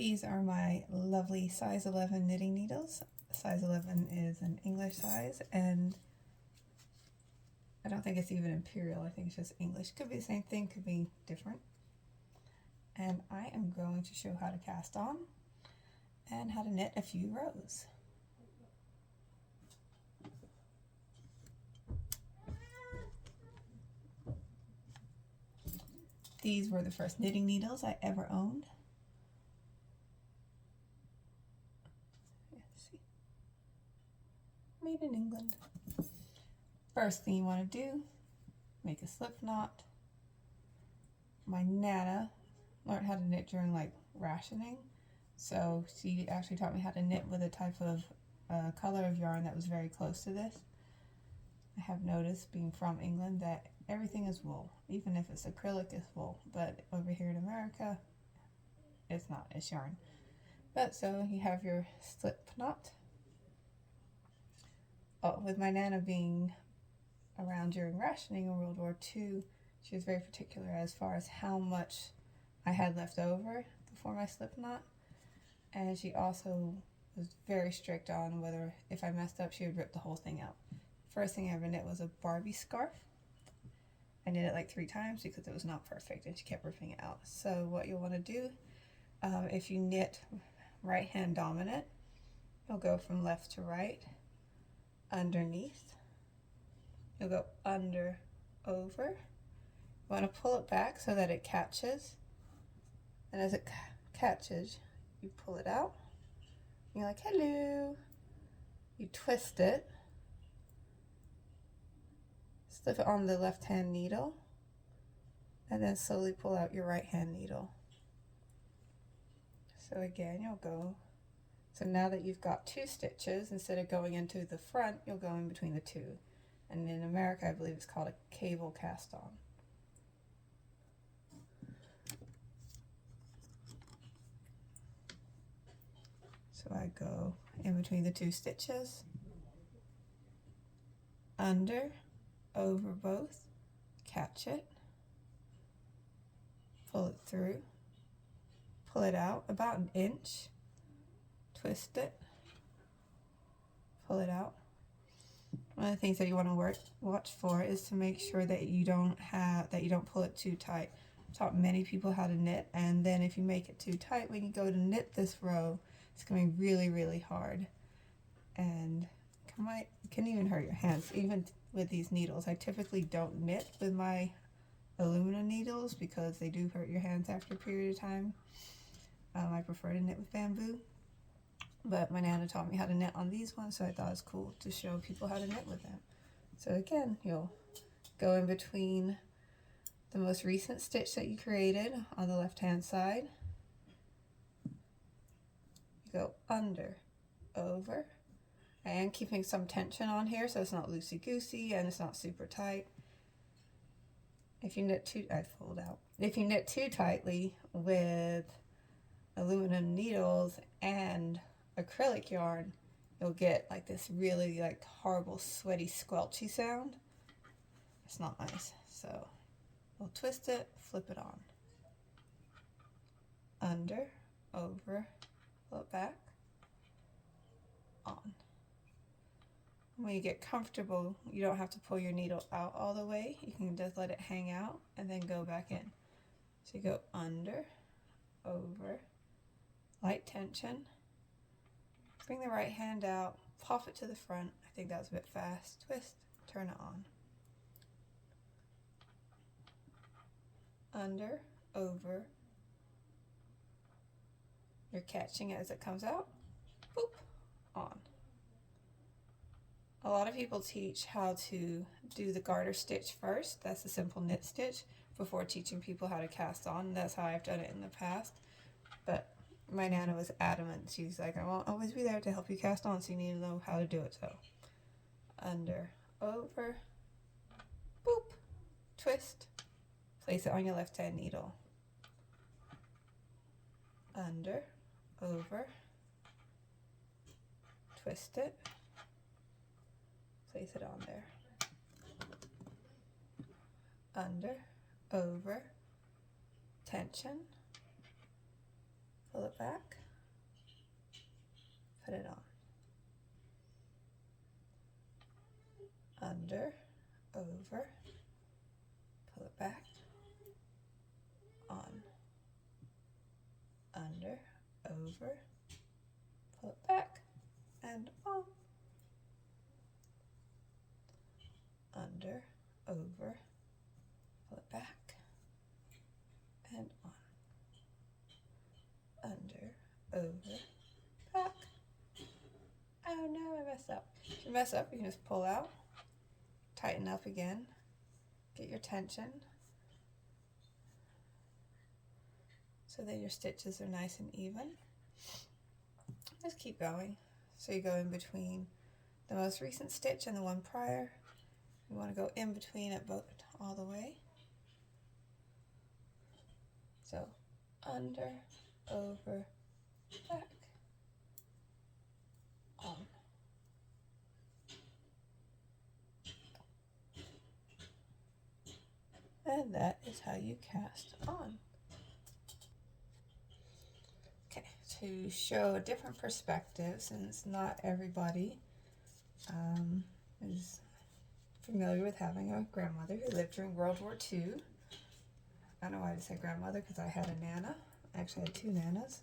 These are my lovely size 11 knitting needles. Size 11 is an English size, and I don't think it's even imperial. I think it's just English. Could be the same thing, could be different. And I am going to show how to cast on and how to knit a few rows. These were the first knitting needles I ever owned. Made in England. First thing you want to do, make a slip knot. My Nana learned how to knit during like rationing, so she actually taught me how to knit with a type of color of yarn that was very close to this. I have noticed, being from England, that everything is wool. Even if it's acrylic, it's wool, but over here in America it's not, it's yarn. But so you have your slip knot. Oh, with my Nana being around during rationing in World War II, she was very particular as far as how much I had left over before my slip knot, and she also was very strict on whether, if I messed up, she would rip the whole thing out. First thing I ever knit was a Barbie scarf. I knit it like 3 times because it was not perfect and she kept ripping it out. So what you'll want to do, if you knit right hand dominant, you'll go from left to right, underneath, you'll go under, over. You want to pull it back so that it catches, and as it catches, you pull it out. You're like, hello. You twist it, slip it on the left hand needle, and then slowly pull out your right hand needle. So again, you'll go, so now that you've got 2 stitches, instead of going into the front, you'll go in between the 2. And in America, I believe it's called a cable cast on. So I go in between the 2 stitches, under, over both, catch it, pull it through, pull it out about 1 inch, twist it, pull it out. One of the things that you want to watch for is to make sure that you don't pull it too tight. I've taught many people how to knit, and then if you make it too tight, when you go to knit this row, it's going to be really, really hard, and it can even hurt your hands. Even with these needles, I typically don't knit with my aluminum needles because they do hurt your hands after a period of time. I prefer to knit with bamboo, but my Nana taught me how to knit on these ones, so I thought it was cool to show people how to knit with them. So again, you'll go in between the most recent stitch that you created on the left hand side. You go under, over. I am keeping some tension on here so it's not loosey-goosey and it's not super tight. If you knit too, I fold out. If you knit too tightly with aluminum needles and acrylic yarn, you'll get like this really like horrible sweaty squelchy sound. It's not nice. So we'll twist it, flip it on, under, over, pull it back, on. When you get comfortable, you don't have to pull your needle out all the way. You can just let it hang out and then go back in. So you go under, over, light tension, bring the right hand out, pop it to the front. I think that was a bit fast. Twist, turn it on. Under, over. You're catching it as it comes out. Boop, on. A lot of people teach how to do the garter stitch first. That's a simple knit stitch before teaching people how to cast on. That's how I've done it in the past. But my Nana was adamant. She's like, I won't always be there to help you cast on, so you need to know how to do it. So under, over, boop, twist, place it on your left hand needle. Under, over, twist it, place it on there. Under, over, tension, pull it back, put it on, under, over, pull it back, on, under, over, pull it back, and on, under, over, pull it back, and on, under, over, back. Oh no, I messed up. If you mess up, you can just pull out, tighten up again, get your tension so that your stitches are nice and even. Just keep going. So you go in between the most recent stitch and the one prior. You want to go in between it both all the way. So under, over, back, on. And that is how you cast on. Okay, to show a different perspective, since not everybody is familiar with having a grandmother who lived during World War II. I don't know why I say grandmother, because I had a nana. I actually had 2 nanas.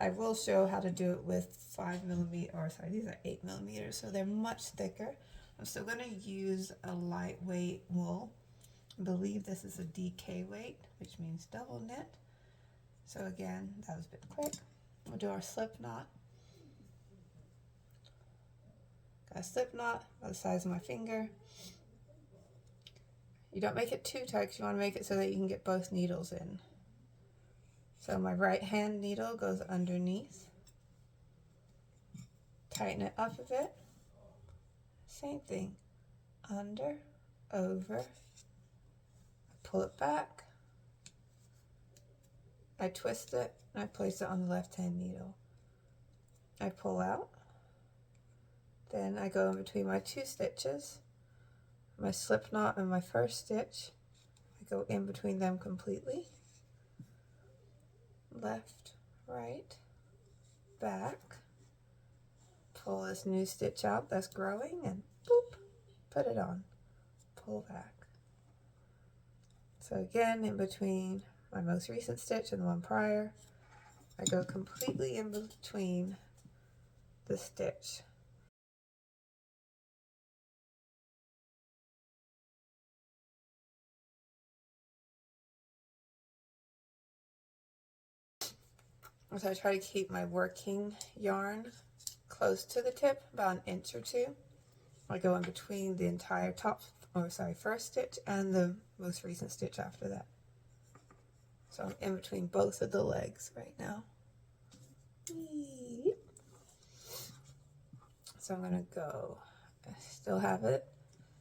I will show how to do it with 5mm, or sorry, these are 8mm, so they're much thicker. I'm still going to use a lightweight wool. I believe this is a DK weight, which means double knit. So again, that was a bit quick. We'll do our slip knot. Got a slip knot by the size of my finger. You don't make it too tight because you want to make it so that you can get both needles in. So my right hand needle goes underneath. Tighten it up a bit. Same thing. Under, over, pull it back. I twist it and I place it on the left hand needle. I pull out. Then I go in between my 2 stitches. My slip knot and my first stitch. I go in between them completely. Left, right, back. Pull this new stitch out that's growing and boop, put it on. Pull back. So again, in between my most recent stitch and the one prior, I go completely in between the stitch. So I try to keep my working yarn close to the tip, about an inch or 2. I go in between the entire first stitch and the most recent stitch after that. So I'm in between both of the legs right now. So I'm gonna go, I still have it.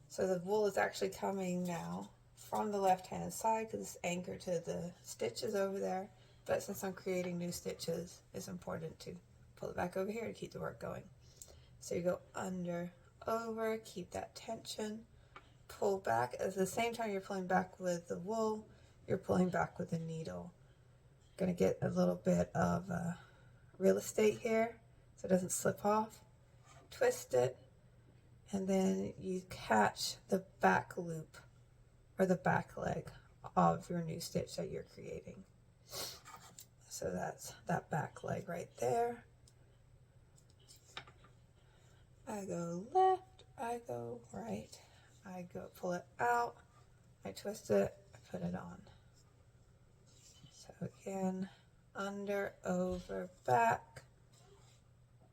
So the wool is actually coming now from the left hand side because it's anchored to the stitches over there. But since I'm creating new stitches, it's important to pull it back over here to keep the work going. So you go under, over, keep that tension, pull back. At the same time you're pulling back with the wool, you're pulling back with the needle. Gonna get a little bit of real estate here so it doesn't slip off. Twist it, and then you catch the back loop or the back leg of your new stitch that you're creating. So that's that back leg right there. I go left, I go right, I go pull it out, I twist it, I put it on. So again, under, over, back,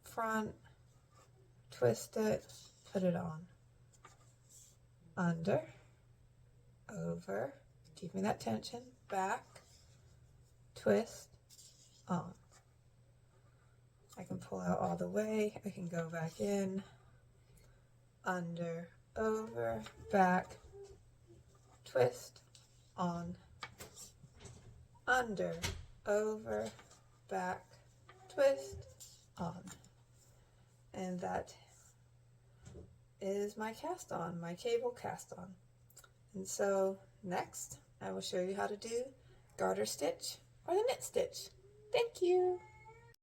front, twist it, put it on. Under, over, keeping that tension, back, twist, on. I can pull out all the way, I can go back in, under, over, back, twist, on, under, over, back, twist, on. And that is my cast on, my cable cast on. And so next I will show you how to do garter stitch or the knit stitch. Thank you.